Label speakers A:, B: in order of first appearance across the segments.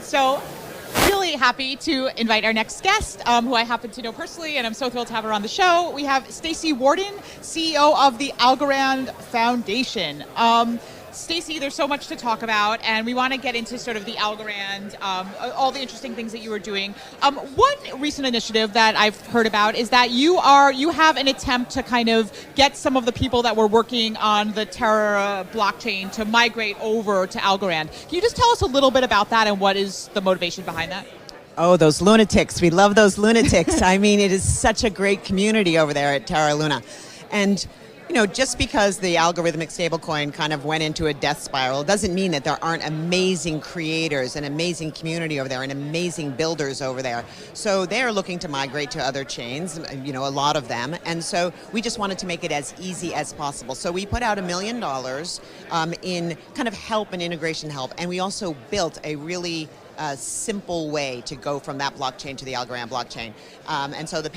A: So really happy to invite our next guest, who I happen to know personally, and I'm so thrilled to have her on the show. We have Staci Warden, CEO of the Algorand Foundation. Staci, there's so much to talk about, and we want to get into sort of the Algorand, all the interesting things that you were doing. One recent initiative that I've heard about is that you have an attempt to kind of get some of the people that were working on the Terra blockchain to migrate over to Algorand. Can you just tell us a little bit about that and what is the motivation behind that?
B: Oh, those lunatics. We love those lunatics. I mean, it is such a great community over there at Terra Luna. And you know, just because the algorithmic stablecoin kind of went into a death spiral doesn't mean that there aren't amazing creators, an amazing community over there, and amazing builders over there. So they're looking to migrate to other chains, you know, a lot of them. And so we just wanted to make it as easy as possible. So we put out $1 million in kind of help and integration help. And we also built a really simple way to go from that blockchain to the Algorand blockchain. And so the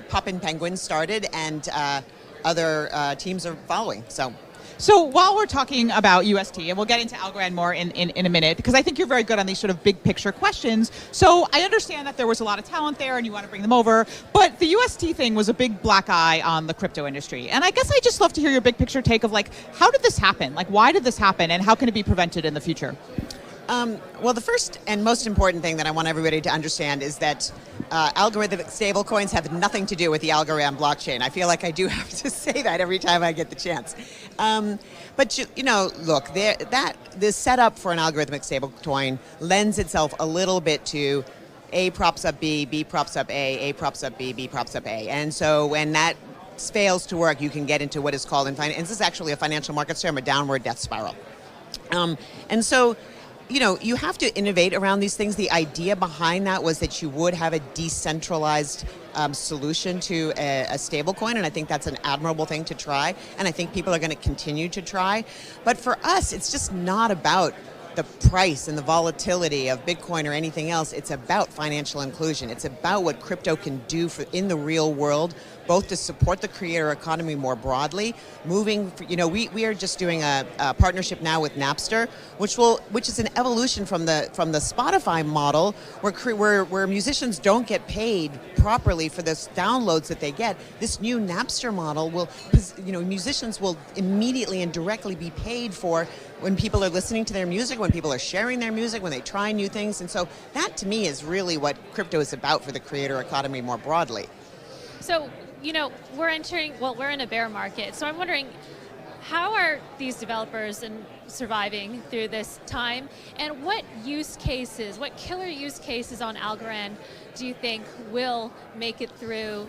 B: Pop-in Penguin started, and other teams are following. So
A: while we're talking about UST, and we'll get into Algorand more in a minute, because I think you're very good on these sort of big picture questions. So I understand that there was a lot of talent there and you want to bring them over, but the UST thing was a big black eye on the crypto industry. And I guess I'd just love to hear your big picture take of like, how did this happen? Like, why did this happen and how can it be prevented in the future?
B: Well, the first and most important thing that I want everybody to understand is that algorithmic stablecoins have nothing to do with the Algorand blockchain. I feel like I do have to say that every time I get the chance. But you know, look, this setup for an algorithmic stablecoin lends itself a little bit to A props up B, B props up A props up B, B props up A. And so when that fails to work, you can get into what is called, and this is actually a financial markets term, a downward death spiral. And so, you know, you have to innovate around these things. The idea behind that was that you would have a decentralized solution to a stablecoin, and I think that's an admirable thing to try, and I think people are going to continue to try. But for us, it's just not about the price and the volatility of Bitcoin or anything else. It's about financial inclusion. It's about what crypto can do in the real world, both to support the creator economy more broadly. You know, we are just doing a partnership now with Napster, which is an evolution from the Spotify model, where musicians don't get paid properly for the downloads that they get. This new Napster model will, you know, musicians will immediately and directly be paid for when people are listening to their music, when people are sharing their music, when they try new things. And so that, to me, is really what crypto is about for the creator economy more broadly.
C: So, you know, we're in a bear market. So I'm wondering, how are these developers surviving through this time? And what killer use cases on Algorand do you think will make it through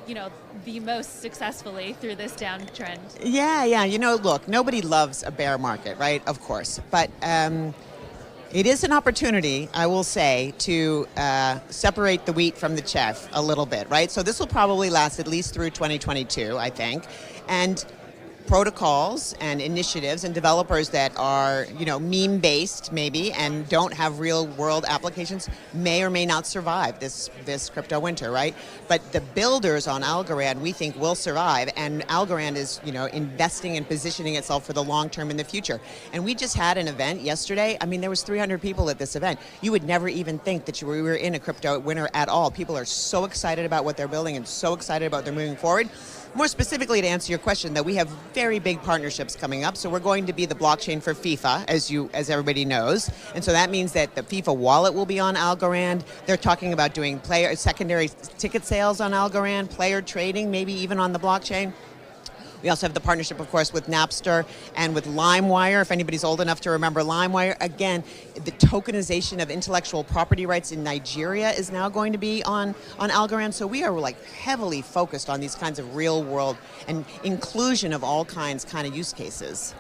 C: you know, the most successfully through this downtrend?
B: Yeah. You know, look, nobody loves a bear market, right? Of course. But it is an opportunity, I will say, to separate the wheat from the chaff a little bit, right? So this will probably last at least through 2022, I think. And protocols and initiatives and developers that are, you know, meme-based maybe and don't have real-world applications may or may not survive this crypto winter, right? But the builders on Algorand, we think, will survive, and Algorand is, you know, investing and positioning itself for the long term in the future. And we just had an event yesterday. I mean, there was 300 people at this event. You would never even think that we were in a crypto winter at all. People are so excited about what they're building and so excited about their moving forward. More specifically, to answer your question, that we have very big partnerships coming up. So we're going to be the blockchain for FIFA, as everybody knows. And so that means that the FIFA wallet will be on Algorand. They're talking about doing secondary ticket sales on Algorand, player trading, maybe even on the blockchain. We also have the partnership, of course, with Napster and with LimeWire. If anybody's old enough to remember LimeWire, again, the tokenization of intellectual property rights in Nigeria is now going to be on Algorand. So we are like heavily focused on these kinds of real world and inclusion of all kinds kind of use cases.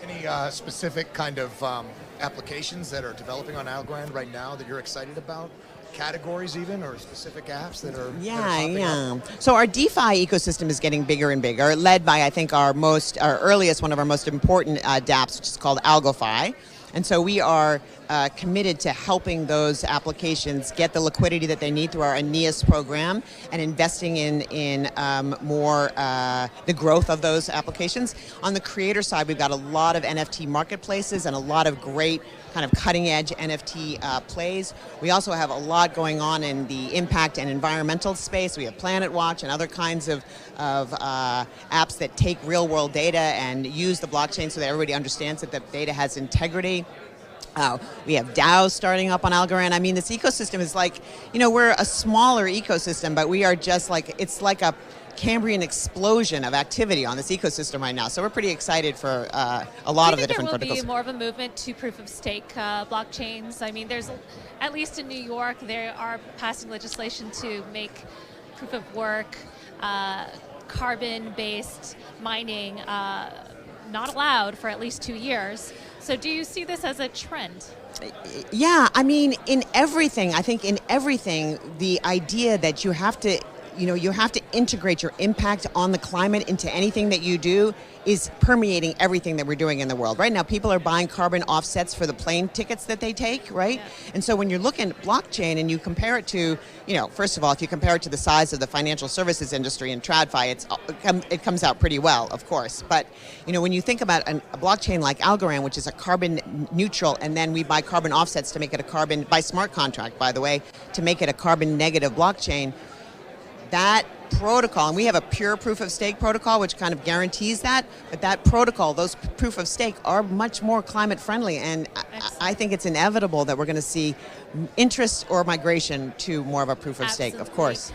D: Any specific kind of applications that are developing on Algorand right now that you're excited about? Categories even, or specific apps that are popping up?
B: So our DeFi ecosystem is getting bigger and bigger, led by, I think, one of our most important dApps, which is called AlgoFi. And so we are committed to helping those applications get the liquidity that they need through our Aeneas program and investing in more the growth of those applications. On the creator side, we've got a lot of NFT marketplaces and a lot of great kind of cutting edge NFT plays. We also have a lot going on in the impact and environmental space. We have Planet Watch and other kinds of apps that take real world data and use the blockchain so that everybody understands that the data has integrity. We have DAOs starting up on Algorand. I mean, this ecosystem is like, we're a smaller ecosystem, but we are just like, it's like a Cambrian explosion of activity on this ecosystem right now. So we're pretty excited for a lot of the different protocols.
C: Do you think there will be more of a movement to proof of stake blockchains? I mean, there's, at least in New York, they are passing legislation to make proof of work, carbon-based mining not allowed for at least 2 years. So do you see this as a trend?
B: Yeah, I mean, in everything, I think in everything, the idea that you have to integrate your impact on the climate into anything that you do is permeating everything that we're doing in the world. Right now, people are buying carbon offsets for the plane tickets that they take, right? Yeah. And so when you're looking at blockchain and you compare it to, first of all, if you compare it to the size of the financial services industry and TradFi, it comes out pretty well, of course. But, when you think about a blockchain like Algorand, which is a carbon neutral, and then we buy carbon offsets to make it by smart contract, by the way, to make it a carbon negative blockchain, that protocol, and we have a pure proof of stake protocol which kind of guarantees that, but that protocol, those proof of stake are much more climate friendly, and I think it's inevitable that we're going to see interest or migration to more of a proof of stake, of course.